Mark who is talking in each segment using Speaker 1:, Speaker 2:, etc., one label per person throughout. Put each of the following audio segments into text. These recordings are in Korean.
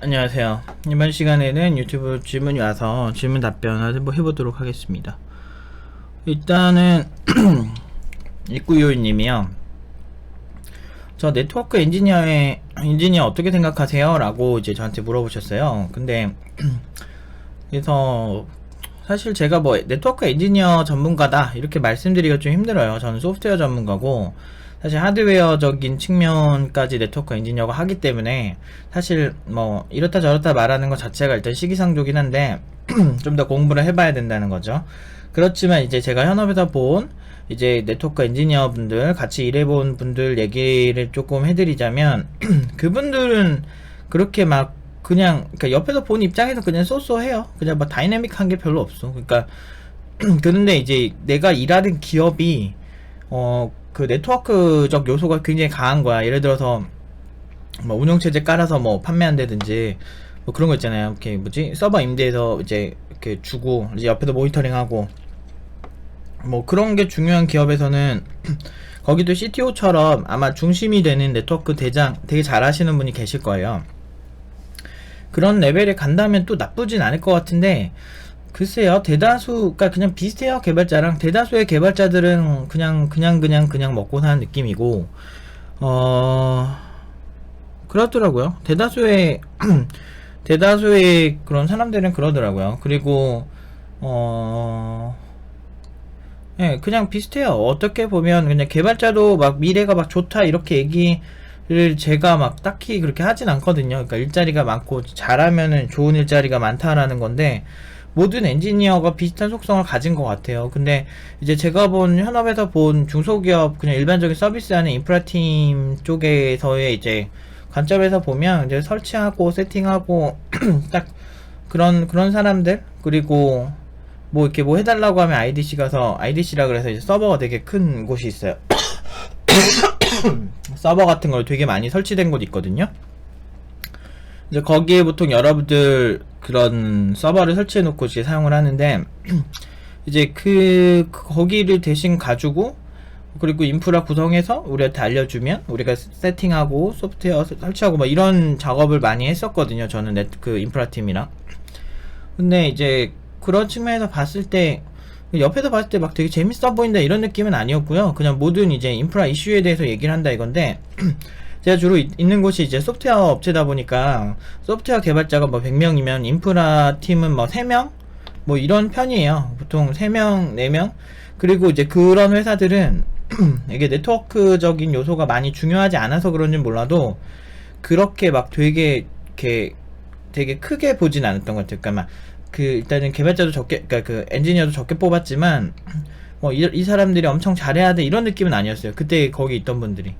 Speaker 1: 안녕하세요. 이번 시간에는 유튜브 질문이 와서 질문 답변을 한번 해보도록 하겠습니다. 일단은 입구요인님이요. 저 네트워크 엔지니어 어떻게 생각하세요? 라고 이제 저한테 물어보셨어요. 근데 그래서 사실 제가 뭐 네트워크 엔지니어 전문가다 이렇게 말씀드리기가 좀 힘들어요. 저는 소프트웨어 전문가고 사실 하드웨어적인 측면까지 네트워크 엔지니어가 하기 때문에 사실 뭐 이렇다 저렇다 말하는 것 자체가 일단 시기상조긴 한데 좀 더 공부를 해봐야 된다는 거죠. 그렇지만 이제 제가 현업에서 본 이제 네트워크 엔지니어 분들 같이 일해본 분들 얘기를 조금 해드리자면 그분들은 그렇게 막 그냥 그러니까 옆에서 본 입장에서 그냥 쏘쏘해요. 그냥 뭐 다이내믹한 게 별로 없어. 그러니까 그런데 이제 내가 일하는 기업이 그 네트워크적 요소가 굉장히 강한 거야. 예를 들어서 뭐 운영체제 깔아서 뭐 판매한다든지 뭐 그런 거 있잖아요. 이렇게 뭐지 서버 임대해서 이제 이렇게 주고 이제 옆에서 모니터링하고 뭐 그런 게 중요한 기업에서는 거기도 CTO처럼 아마 중심이 되는 네트워크 대장 되게 잘 하시는 분이 계실 거예요. 그런 레벨에 간다면 또 나쁘진 않을 것 같은데 글쎄요, 대다수가 그냥 비슷해요. 개발자랑 대다수의 개발자들은 그냥 먹고 사는 느낌이고 그렇더라고요. 대다수의 그런 사람들은 그러더라고요. 그리고 예, 그냥 비슷해요. 어떻게 보면 그냥 개발자도 막 미래가 막 좋다 이렇게 얘기를 제가 막 딱히 그렇게 하진 않거든요. 그러니까 일자리가 많고 잘하면은 좋은 일자리가 많다라는 건데 모든 엔지니어가 비슷한 속성을 가진 것 같아요. 근데 이제 제가 본 현업에서 본 중소기업 그냥 일반적인 서비스하는 인프라팀 쪽에서의 이제 관점에서 보면 이제 설치하고 세팅하고 딱 그런 사람들 그리고 뭐 이렇게 뭐 해달라고 하면 IDC 가서 IDC라 그래서 이제 서버가 되게 큰 곳이 있어요. 서버 같은 걸 되게 많이 설치된 곳 있거든요. 이제 거기에 보통 여러분들 그런 서버를 설치해 놓고 이제 사용을 하는데 이제 거기를 대신 가지고 그리고 인프라 구성해서 우리한테 알려주면 우리가 세팅하고 소프트웨어 설치하고 막 이런 작업을 많이 했었거든요. 저는 그 인프라 팀이랑. 근데 이제 그런 측면에서 봤을 때 옆에서 봤을 때 막 되게 재밌어 보인다 이런 느낌은 아니었고요. 그냥 모든 이제 인프라 이슈에 대해서 얘기를 한다 이건데 제가 주로 있는 곳이 이제 소프트웨어 업체다 보니까 소프트웨어 개발자가 뭐 100명이면 인프라 팀은 뭐 3명? 뭐 이런 편이에요. 보통 3명, 4명? 그리고 이제 그런 회사들은 이게 네트워크적인 요소가 많이 중요하지 않아서 그런지 몰라도 그렇게 막 되게 이렇게 되게 크게 보진 않았던 것 같아요. 그러니까 막 일단은 개발자도 적게, 그러니까 그 엔지니어도 적게 뽑았지만 뭐 이 사람들이 엄청 잘해야 돼 이런 느낌은 아니었어요. 그때 거기 있던 분들이.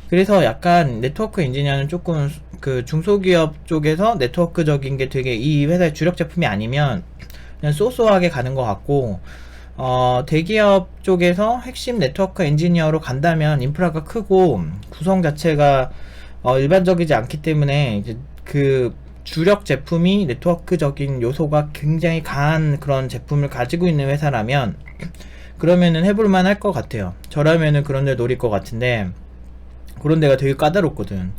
Speaker 1: 그래서 약간 네트워크 엔지니어는 조금 그 중소기업 쪽에서 네트워크적인 게 되게 이 회사의 주력 제품이 아니면 그냥 쏘쏘하게 가는 것 같고 대기업 쪽에서 핵심 네트워크 엔지니어로 간다면 인프라가 크고 구성 자체가 일반적이지 않기 때문에 이제 그 주력 제품이 네트워크적인 요소가 굉장히 강한 그런 제품을 가지고 있는 회사라면 그러면은 해볼만 할 것 같아요. 저라면은 그런 데 노릴 것 같은데 그런 데가 되게 까다롭거든.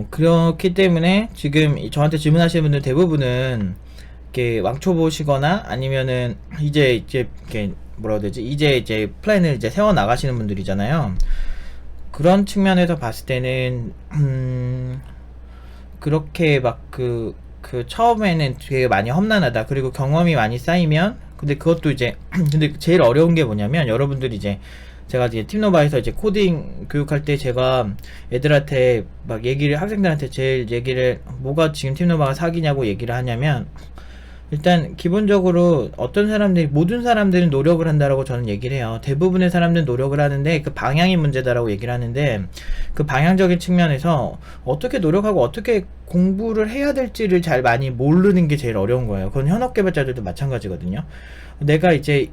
Speaker 1: 그렇기 때문에 지금 저한테 질문하시는 분들 대부분은 이렇게 왕초 보시거나 아니면은 이제 이렇게 뭐라 해야 되지? 이제 플랜을 이제 세워 나가시는 분들이잖아요. 그런 측면에서 봤을 때는 그렇게 막 처음에는 되게 많이 험난하다. 그리고 경험이 많이 쌓이면 근데 그것도 이제 근데 제일 어려운 게 뭐냐면 여러분들이 이제 제가 이제 팀노바에서 이제 코딩 교육할 때 제가 애들한테 막 학생들한테 제일 얘기를 뭐가 지금 팀노바가 사기냐고 얘기를 하냐면 일단 기본적으로 모든 사람들은 노력을 한다라고 저는 얘기를 해요. 대부분의 사람들은 노력을 하는데 그 방향이 문제다라고 얘기를 하는데 그 방향적인 측면에서 어떻게 노력하고 어떻게 공부를 해야 될지를 잘 많이 모르는 게 제일 어려운 거예요. 그건 현업 개발자들도 마찬가지거든요. 내가 이제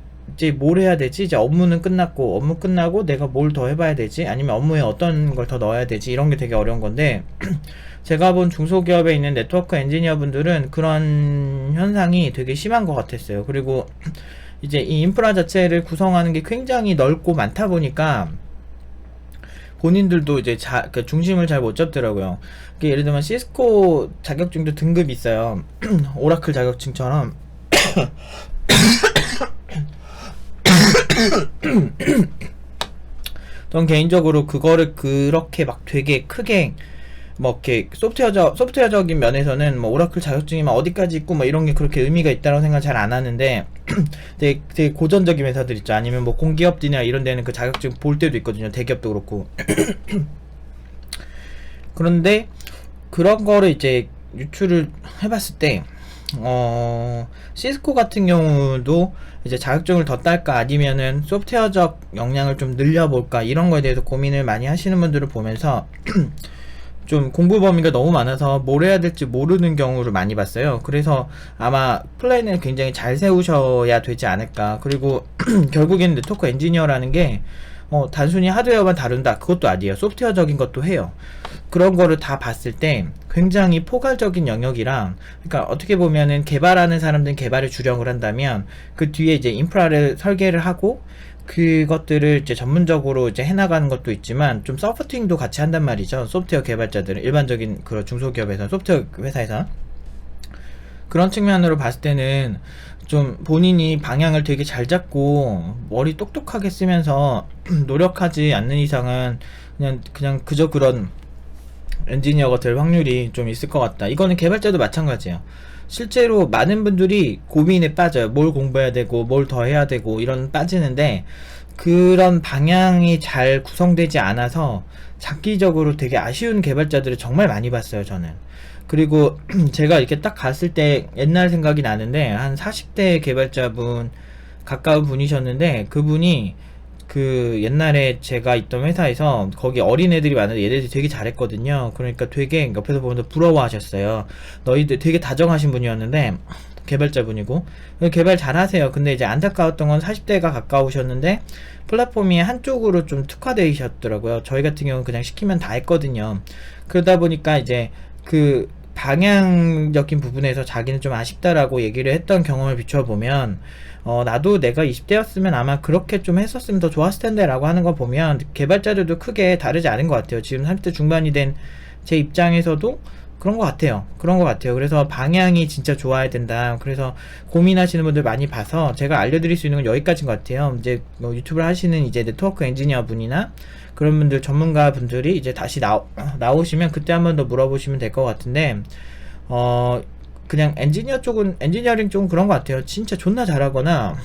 Speaker 1: 뭘 해야 되지? 이제 업무 끝나고 내가 뭘 더 해봐야 되지? 아니면 업무에 어떤 걸 더 넣어야 되지? 이런 게 되게 어려운 건데 제가 본 중소기업에 있는 네트워크 엔지니어 분들은 그런 현상이 되게 심한 것 같았어요. 그리고 이제 이 인프라 자체를 구성하는 게 굉장히 넓고 많다 보니까 본인들도 이제 그 중심을 잘 못 잡더라고요. 예를 들면 시스코 자격증도 등급이 있어요. 오라클 자격증처럼. 전 개인적으로 그거를 그렇게 막 되게 크게 뭐 이렇게 소프트웨어적인 면에서는 뭐 오라클 자격증이면 어디까지 있고 뭐 이런 게 그렇게 의미가 있다고 생각 잘 안 하는데 되게 고전적인 회사들 있죠. 아니면 뭐 공기업들이나 이런 데는 그 자격증 볼 때도 있거든요. 대기업도 그렇고. 그런데 그런 거를 이제 유출을 해봤을 때 시스코 같은 경우도 이제 자격증을 더 딸까 아니면은 소프트웨어적 역량을 좀 늘려볼까 이런 거에 대해서 고민을 많이 하시는 분들을 보면서 좀 공부 범위가 너무 많아서 뭘 해야 될지 모르는 경우를 많이 봤어요. 그래서 아마 플랜을 굉장히 잘 세우셔야 되지 않을까. 그리고 결국에는 네트워크 엔지니어라는 게 단순히 하드웨어만 다룬다 그것도 아니에요. 소프트웨어적인 것도 해요. 그런 거를 다 봤을 때 굉장히 포괄적인 영역이랑, 그러니까 어떻게 보면은 개발하는 사람들은 개발에 주력을 한다면 그 뒤에 이제 인프라를 설계를 하고 그것들을 이제 전문적으로 이제 해나가는 것도 있지만 좀 서포팅도 같이 한단 말이죠. 소프트웨어 개발자들은 일반적인 그런 중소기업에서 소프트웨어 회사에서 그런 측면으로 봤을 때는 좀 본인이 방향을 되게 잘 잡고 머리 똑똑하게 쓰면서 노력하지 않는 이상은 그냥 그저 그런 엔지니어가 될 확률이 좀 있을 것 같다. 이거는 개발자도 마찬가지예요. 실제로 많은 분들이 고민에 빠져요. 뭘 공부해야 되고 뭘 더 해야 되고 이런 빠지는데 그런 방향이 잘 구성되지 않아서 장기적으로 되게 아쉬운 개발자들을 정말 많이 봤어요, 저는. 그리고 제가 이렇게 딱 갔을 때 옛날 생각이 나는데 한 40대 개발자분 가까운 분이셨는데 그분이 그 옛날에 제가 있던 회사에서 거기 어린애들이 많은데 얘네들이 되게 잘했거든요. 그러니까 되게 옆에서 보면서 부러워하셨어요. 너희들 되게 다정하신 분이었는데 개발자분이고 개발 잘하세요. 근데 이제 안타까웠던 건 40대가 가까우셨는데 플랫폼이 한쪽으로 좀 특화되셨더라고요. 저희 같은 경우는 그냥 시키면 다 했거든요. 그러다 보니까 이제 그 방향적인 부분에서 자기는 좀 아쉽다라고 얘기를 했던 경험을 비춰보면 나도 내가 20대였으면 아마 그렇게 좀 했었으면 더 좋았을 텐데 라고 하는 거 보면 개발자들도 크게 다르지 않은 것 같아요. 지금 30대 중반이 된 제 입장에서도 그런 것 같아요. 그래서 방향이 진짜 좋아야 된다. 그래서 고민하시는 분들 많이 봐서 제가 알려드릴 수 있는 건 여기까지인 것 같아요. 이제 뭐 유튜브를 하시는 이제 네트워크 엔지니어 분이나 그런 분들, 전문가 분들이 이제 다시 나오시면 그때 한 번 더 물어보시면 될 것 같은데, 그냥 엔지니어링 쪽은 그런 것 같아요. 진짜 존나 잘하거나,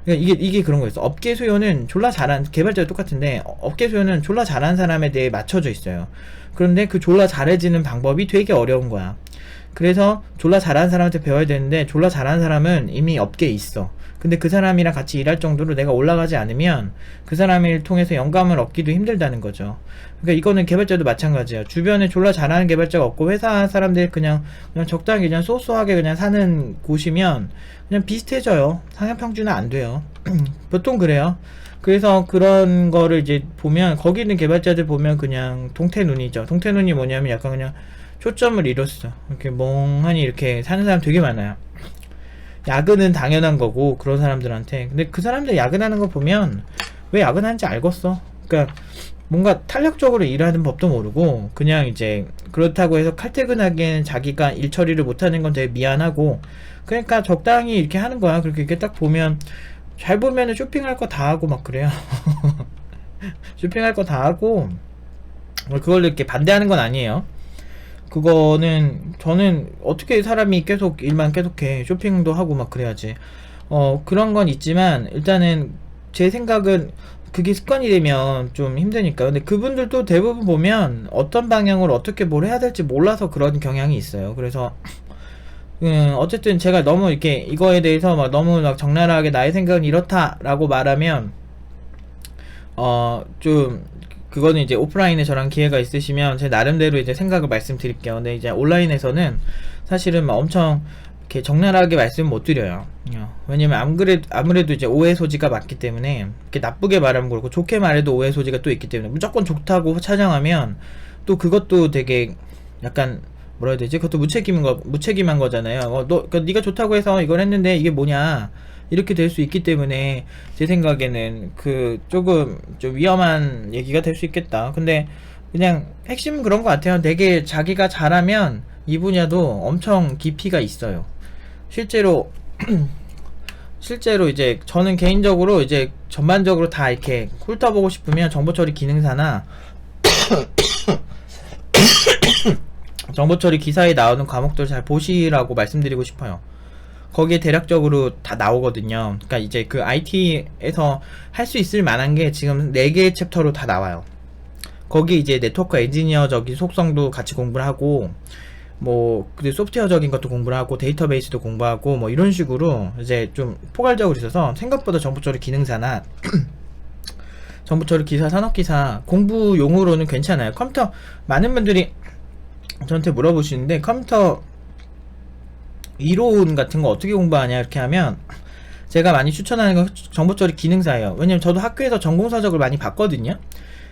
Speaker 1: 그러니까 이게 그런 거였어. 업계 수요는 졸라 잘한, 개발자도 똑같은데, 업계 수요는 졸라 잘한 사람에 대해 맞춰져 있어요. 그런데 그 졸라 잘해지는 방법이 되게 어려운 거야. 그래서 졸라 잘하는 사람한테 배워야 되는데, 졸라 잘하는 사람은 이미 업계에 있어. 근데 그 사람이랑 같이 일할 정도로 내가 올라가지 않으면 그 사람을 통해서 영감을 얻기도 힘들다는 거죠. 그러니까 이거는 개발자도 마찬가지야. 주변에 졸라 잘하는 개발자가 없고 회사 사람들이 그냥 적당히 그냥 소소하게 그냥 사는 곳이면 그냥 비슷해져요. 상향 평준화 안 돼요. 보통 그래요. 그래서 그런 거를 이제 보면 거기 있는 개발자들 보면 그냥 동태눈이죠. 동태눈이 뭐냐면 약간 그냥 초점을 잃었어. 이렇게 멍하니 이렇게 사는 사람 되게 많아요. 야근은 당연한 거고 그런 사람들한테. 근데 그 사람들 야근하는 거 보면 왜 야근하는지 알겠어. 그러니까 뭔가 탄력적으로 일하는 법도 모르고 그냥 이제 그렇다고 해서 칼퇴근하기에는 자기가 일 처리를 못하는 건 되게 미안하고 그러니까 적당히 이렇게 하는 거야. 그렇게 이렇게 딱 보면 잘 보면은 쇼핑할 거 다 하고 막 그래요. 쇼핑할 거 다 하고 그걸 이렇게 반대하는 건 아니에요. 그거는 저는 어떻게 사람이 계속 일만 계속해 쇼핑도 하고 막 그래야지. 그런 건 있지만 일단은 제 생각은 그게 습관이 되면 좀 힘드니까. 근데 그분들도 대부분 보면 어떤 방향으로 어떻게 뭘 해야 될지 몰라서 그런 경향이 있어요. 그래서 어쨌든 제가 너무 이렇게 이거에 대해서 막 너무 막 적나라하게 나의 생각은 이렇다라고 말하면 좀 그거는 이제 오프라인에 저랑 기회가 있으시면 제 나름대로 이제 생각을 말씀드릴게요. 근데 이제 온라인에서는 사실은 막 엄청 이렇게 적나라하게 말씀 못 드려요. 왜냐면 아무래도 이제 오해 소지가 많기 때문에 이렇게 나쁘게 말하면 그렇고 좋게 말해도 오해 소지가 또 있기 때문에 무조건 좋다고 차정하면 또 그것도 되게 약간 뭐라 해야 되지? 그것도 무책임한 거잖아요. 네가 좋다고 해서 이걸 했는데 이게 뭐냐? 이렇게 될 수 있기 때문에 제 생각에는 그 조금 좀 위험한 얘기가 될 수 있겠다. 근데 그냥 핵심은 그런 것 같아요. 되게 자기가 잘하면 이 분야도 엄청 깊이가 있어요. 실제로 실제로 이제 저는 개인적으로 이제 전반적으로 다 이렇게 훑어보고 싶으면 정보처리 기능사나 정보처리 기사에 나오는 과목들 잘 보시라고 말씀드리고 싶어요. 거기에 대략적으로 다 나오거든요. 그러니까 이제 그 IT에서 할 수 있을 만한 게 지금 4개의 챕터로 다 나와요. 거기 이제 네트워크 엔지니어적인 속성도 같이 공부를 하고, 뭐, 그 소프트웨어적인 것도 공부를 하고, 데이터베이스도 공부하고, 뭐, 이런 식으로 이제 좀 포괄적으로 있어서 생각보다 정보처리 기능사나 정보처리 기사, 산업기사 공부용으로는 괜찮아요. 컴퓨터, 많은 분들이 저한테 물어보시는데, 컴퓨터 이론 같은 거 어떻게 공부하냐, 이렇게 하면, 제가 많이 추천하는 건 정보처리 기능사예요. 왜냐면 저도 학교에서 전공서적을 많이 봤거든요.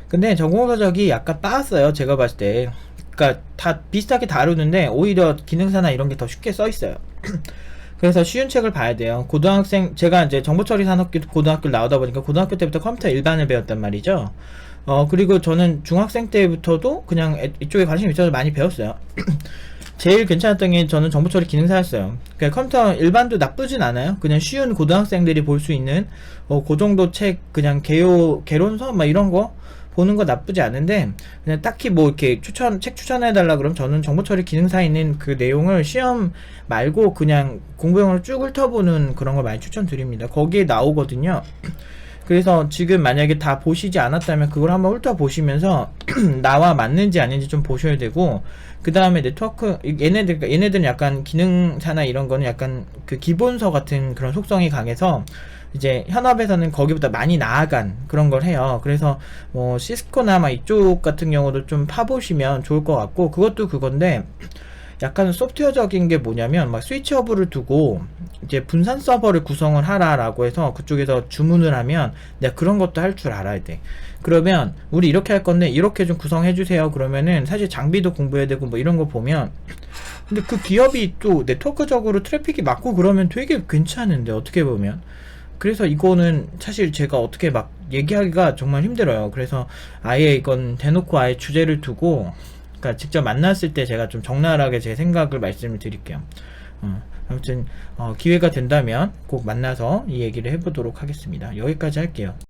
Speaker 1: 근데 전공서적이 약간 빠았어요, 제가 봤을 때. 그니까 다 비슷하게 다루는데 오히려 기능사나 이런 게 더 쉽게 써 있어요. 그래서 쉬운 책을 봐야 돼요. 고등학생, 제가 이제 정보처리 산업기 고등학교를 나오다 보니까 고등학교 때부터 컴퓨터 일반을 배웠단 말이죠. 그리고 저는 중학생 때부터도 그냥 이쪽에 관심이 있어서 많이 배웠어요. 제일 괜찮았던 게 저는 정보처리 기능사였어요. 그러니까 컴퓨터 일반도 나쁘진 않아요. 그냥 쉬운 고등학생들이 볼 수 있는 그 정도 책, 그냥 개론서 막 이런 거 보는 거 나쁘지 않은데, 그냥 딱히 뭐 이렇게 책 추천해달라 그러면 저는 정보처리 기능사에 있는 그 내용을 시험 말고 그냥 공부용으로 쭉 훑어보는 그런 걸 많이 추천드립니다. 거기에 나오거든요. 그래서 지금 만약에 다 보시지 않았다면 그걸 한번 훑어보시면서 나와 맞는지 아닌지 좀 보셔야 되고, 그 다음에 네트워크, 얘네들은 약간 기능사나 이런 거는 약간 그 기본서 같은 그런 속성이 강해서 이제 현업에서는 거기보다 많이 나아간 그런 걸 해요. 그래서 뭐 시스코나 막 이쪽 같은 경우도 좀 파보시면 좋을 것 같고, 그것도 그건데 약간 소프트웨어적인 게 뭐냐면 막 스위치 허브를 두고 이제 분산 서버를 구성을 하라라고 해서 그쪽에서 주문을 하면 내가 그런 것도 할 줄 알아야 돼. 그러면 우리 이렇게 할 건데 이렇게 좀 구성해 주세요. 그러면은 사실 장비도 공부해야 되고 뭐 이런 거 보면, 근데 그 기업이 또 네트워크적으로 트래픽이 맞고 그러면 되게 괜찮은데 어떻게 보면. 그래서 이거는 사실 제가 어떻게 막 얘기하기가 정말 힘들어요. 그래서 아예 이건 대놓고 아예 주제를 두고, 그러니까 직접 만났을 때 제가 좀 적나라하게 제 생각을 말씀을 드릴게요. 아무튼 기회가 된다면 꼭 만나서 이 얘기를 해보도록 하겠습니다. 여기까지 할게요.